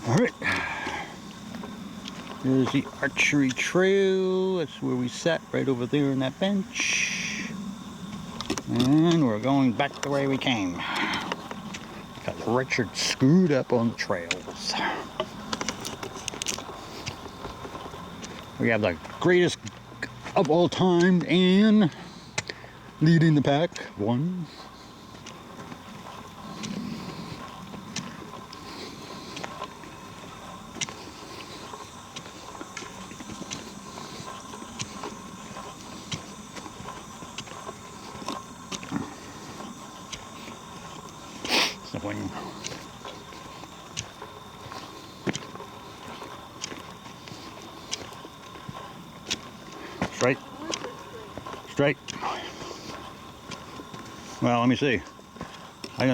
Alright. There's the archery trail. That's where we sat, right over there on that bench. And we're going back the way we came. Got Richard screwed up on the trails. We have the greatest of all time and leading the pack. One. Sniffing. Straight. Straight. Well, let me see. I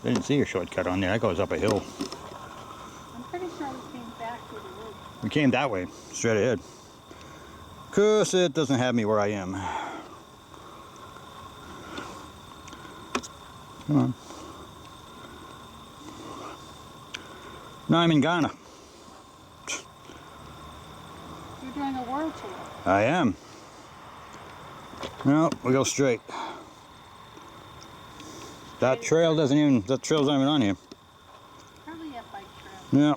didn't see a shortcut on there. That goes up a hill. I'm pretty sure we came back to the road. We came that way, straight ahead. Cause it doesn't have me where I am. Come on. No, I'm in Ghana. You're doing a world tour. I am. No, we go straight. That trail's not even on here. Probably a bike trail. Yeah.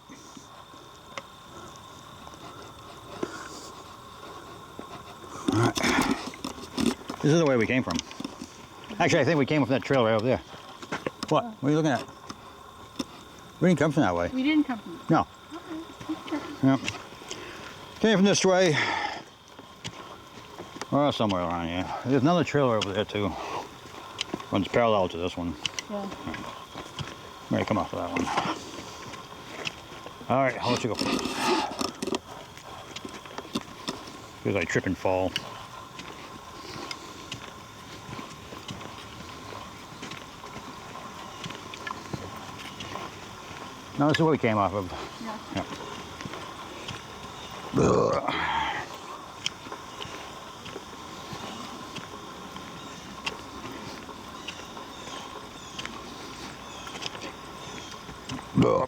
Alright. This is the way we came from. Actually, I think we came from that trail right over there. What? What are you looking at? We didn't come from that way. We didn't come from. No. Okay. Yep. Came from this way. Or somewhere around here. There's another trail over there too. Runs parallel to this one. Yeah. Ready, come off of that one. Alright, I'll let you go first. Because I trip and fall. No, this is where we came off of. Yeah. Ugh. Ugh.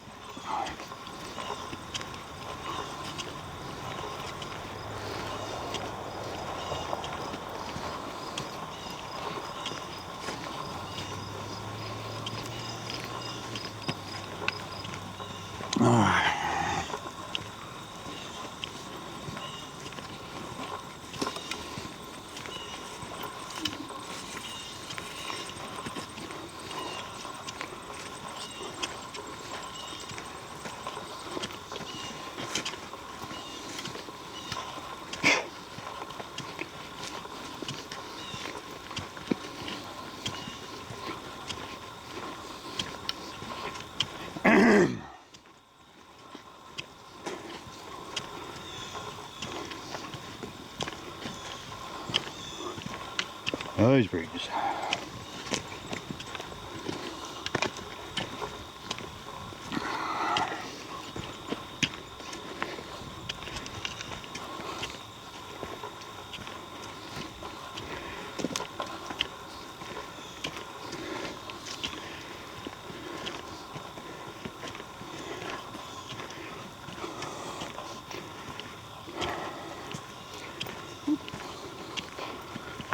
Those breeze.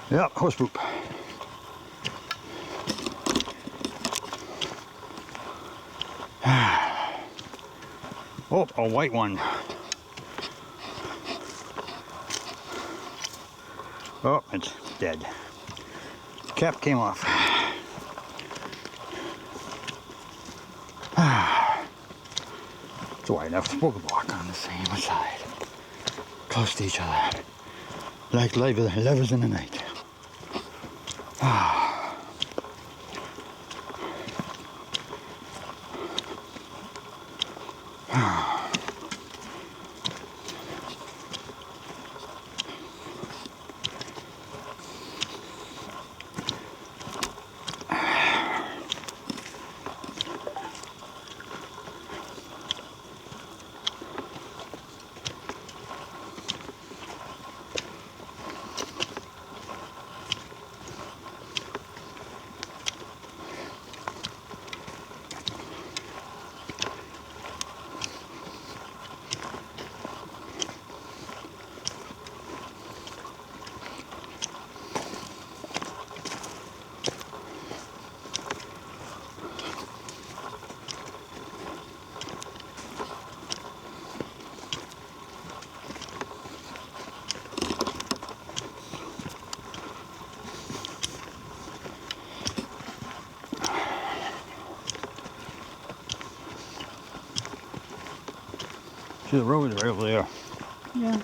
Yep, horse poop. Oh, a white one. Oh, it's dead. Cap came off. It's wide enough to walk on the same side. Close to each other. Like lovers in the night. See the road right over there. Yeah.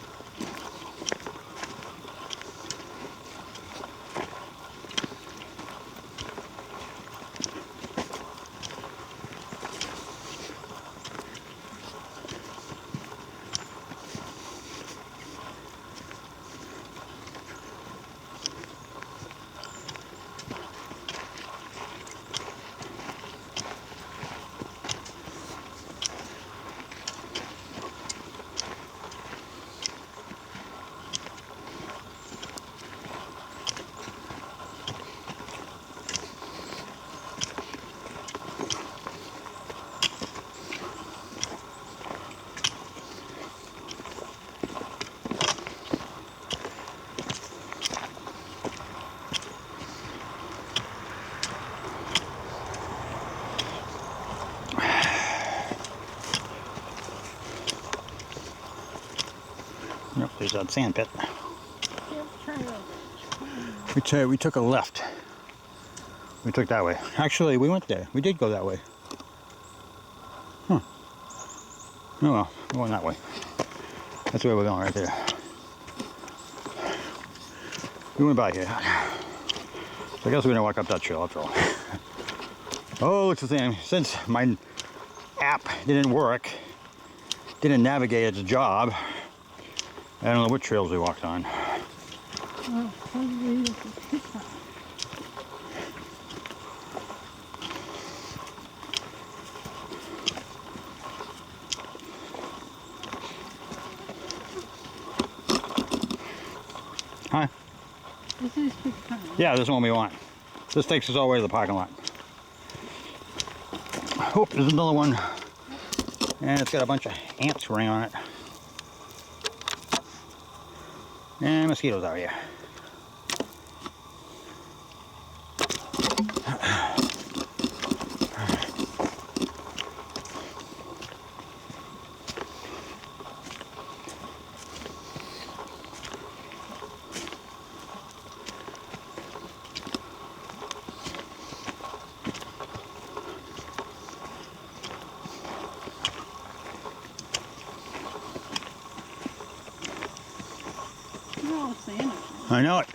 Yep, there's that sand pit. Trail. We took a left. We took that way. Actually, we went there. We did go that way. Huh. Oh well, we're going that way. That's where we're going, right there. We went by here. So I guess we're gonna walk up that trail after all. Oh, it's the same. Since my app didn't work, didn't navigate its job, I don't know what trails we walked on. Well, probably this is pizza. Huh? This is pizza. Yeah, this is one we want. This takes us all the way to the parking lot. Oh, there's another one. And it's got a bunch of ants running on it. And mosquitoes out here. I know it.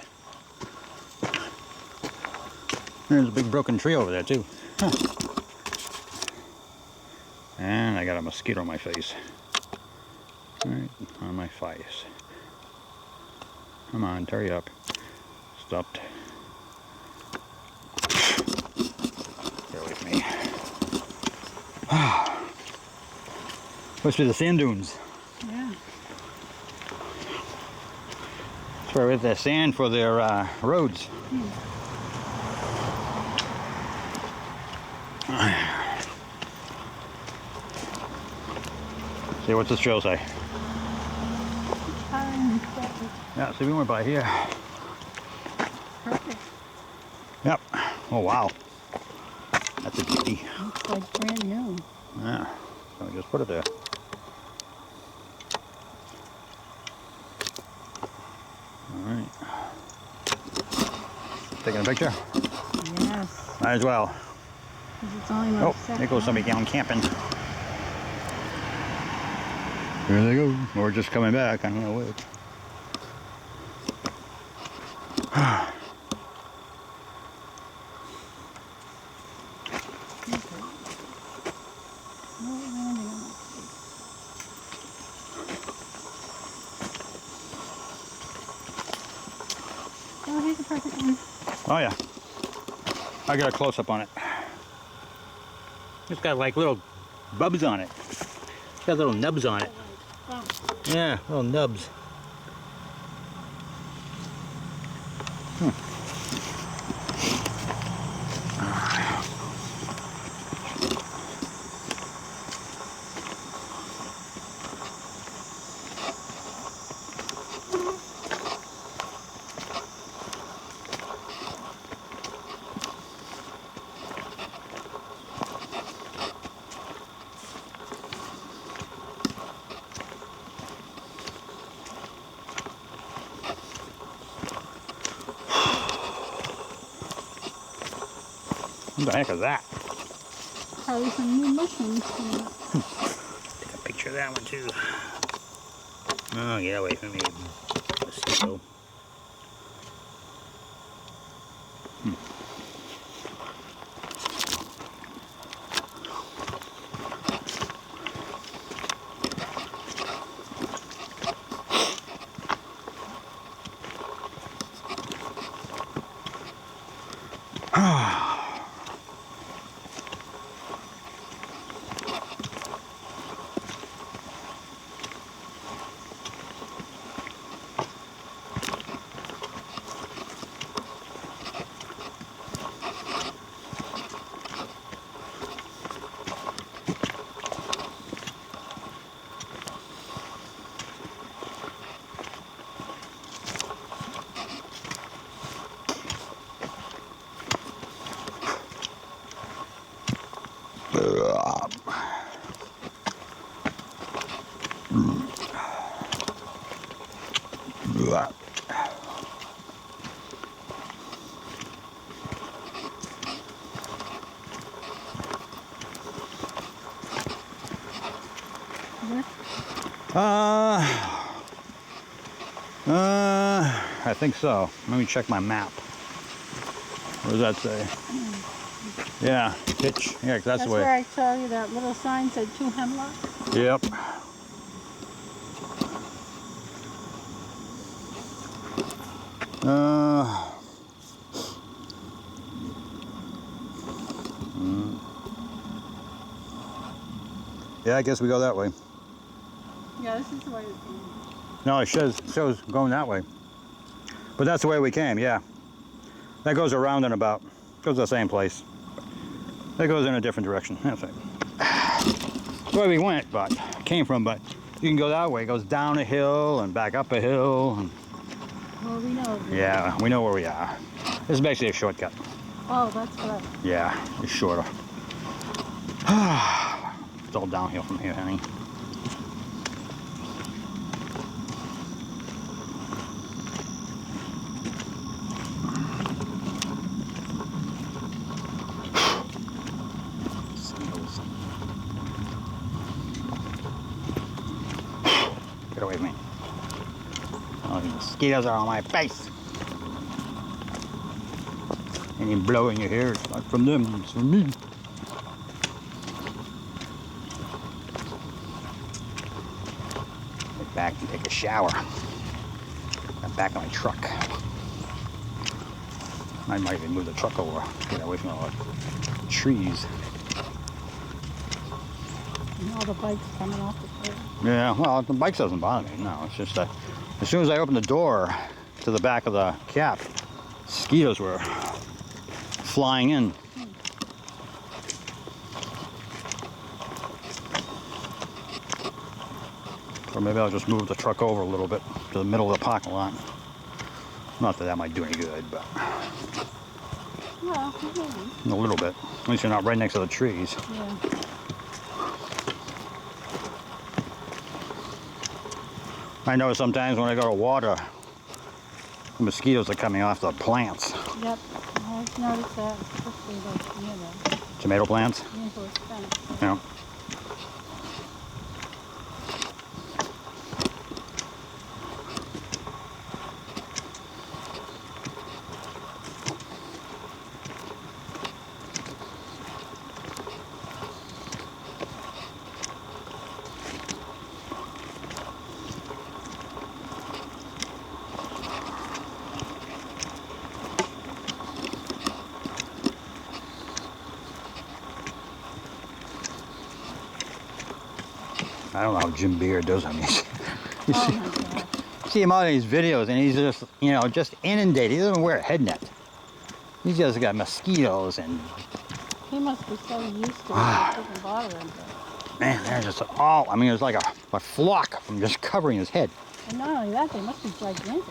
There's a big broken tree over there too. Huh. And I got a mosquito on my face. Right on my face. Come on, hurry up. Stopped. Get away from me. Must be the sand dunes. Yeah. That's where with the sand for their roads. See, what's this trail say? Yeah, see, we went by here. Perfect. Yep. Oh, wow. That's a beauty. Looks like brand new. Yeah. So I just put it there. All right. Taking a picture? Yes. Might as well. 'Cause it's only my Oh, there goes somebody down camping. Here they go. Or just coming back. I don't know which. Oh, here's a perfect one. Oh, yeah. I got a close-up on it. It's got like little bubs on it. It's got little nubs on it. Yeah, little nubs. What the heck is that? Probably some new mushrooms. Take a picture. picture of that one too. Oh, get away from me, mosquito. I think so. Let me check my map. What does that say? Yeah, pitch. Yeah, 'cause that's the way. where I saw you, that little sign said 2 hemlock. Yep. Yeah, I guess we go that way. Yeah, this is the way we came. No, it shows going that way. But that's the way we came, yeah. That goes around and about. Goes to the same place. That goes in a different direction. That's right. That's the way we went, but came from, but you can go that way. It goes down a hill and back up a hill. And Well, we know. yeah, we know where we are. This is basically a shortcut. Oh, that's right. Yeah, it's shorter. It's all downhill from here, honey. Get away from me. Oh, the mosquitoes are on my face. And you blow in your hair. It's not from them, it's from me. Get back and take a shower. Got back on my truck. I might even move the truck over. Get away from all the trees. And all the bikes coming off the curb. Yeah, well, the bike doesn't bother me. No, it's just that as soon as I opened the door to the back of the cab, mosquitoes were flying in. Or maybe I'll just move the truck over a little bit to the middle of the parking lot. Not that that might do any good, but Well, maybe. a little bit. At least you're not right next to the trees. Yeah. I know sometimes when I go to water, the mosquitoes are coming off the plants. Yep. I've noticed that, especially those near the Tomato plants? indoor fence. Yeah. I don't know how Jim Beard does. I mean, you Oh my God. see him on these videos, and he's just, you know, just inundated. He doesn't wear a head net. He's just got mosquitoes, and He must be so used to it, it doesn't bother him. man, they're just all. I mean, it's like a flock from just covering his head. And not only that, they must be gigantic.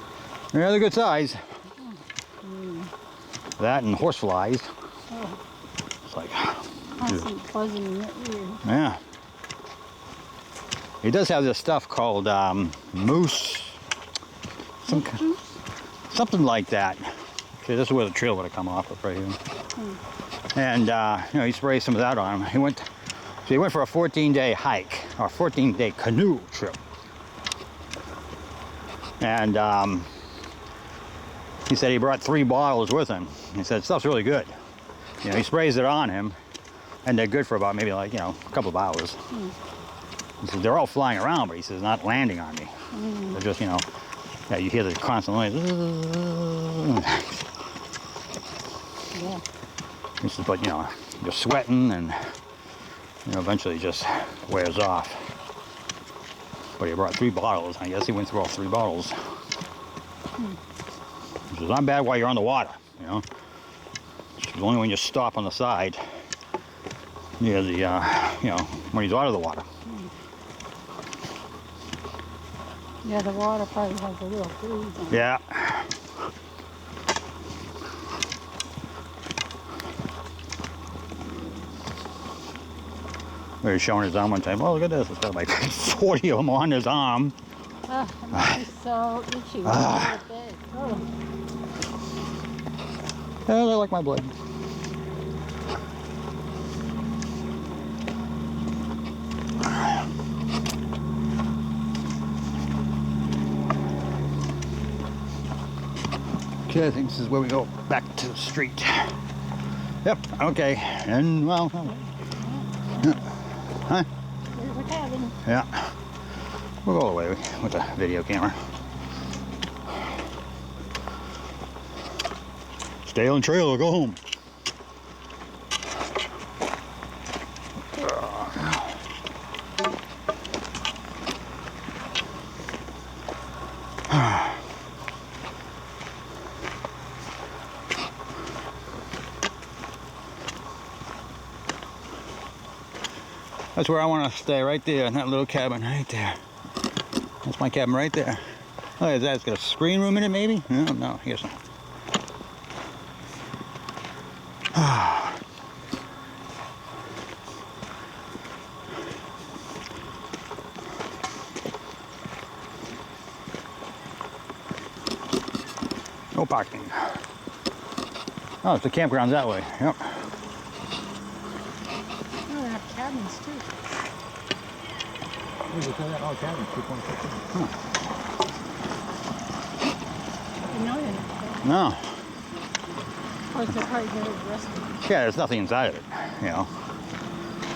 Yeah, they're good size. Mm. That and horseflies. Oh, It's like, constant buzzing in your ear. yeah. He does have this stuff called moose. Something like that. Okay, this is where the trail would have come off of right here. And, you know, he sprays some of that on him. He went So he went for a 14-day hike, or 14-day canoe trip. And he said he brought 3 bottles with him. He said, stuff's really good. You know, he sprays it on him, and they're good for about maybe like, you know, a couple of hours. He says, they're all flying around, but he says, not landing on me. They're just, you know, yeah, you hear the constant noise. Yeah. He says, but, you know, you're sweating, and, you know, eventually it just wears off. But he brought 3 bottles. I guess he went through all 3 bottles. Which is not bad while you're on the water, you know. It's only when you stop on the side near the, you know, when he's out of the water. Yeah, the water probably has a little breeze in it. Yeah. He was showing his arm one time. Oh, look at this. It's got like 40 of them on his arm. It makes me so itchy when I go to bed. Oh. Yeah, they like my blood. Okay, I think this is where we go back to the street. Yep, okay. And, well, huh? There's a cabin. Yeah. We'll go all the way with the video camera. Stay on trail or go home. That's where I want to stay, right there, in that little cabin right there. That's my cabin right there. Oh, is that? It's got a screen room in it, maybe? No, no, I guess not. No parking. Oh, it's the campground's that way. Yep. Oh, they have cabins too. You know they have cabins. No. Of course, they're probably very rusty. Yeah, there's nothing inside of it, you know.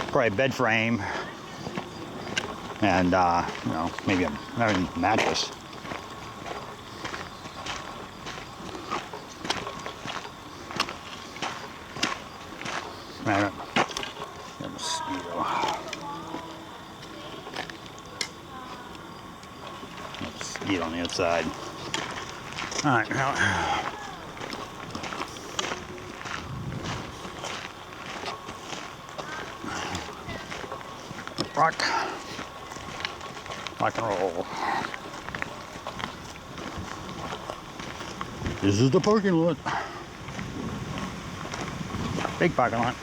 Probably a bed frame. And, you know, maybe a mattress. Right. A mosquito. Mosquito on the outside. All right, now. Rock and roll. This is the parking lot. Big parking lot.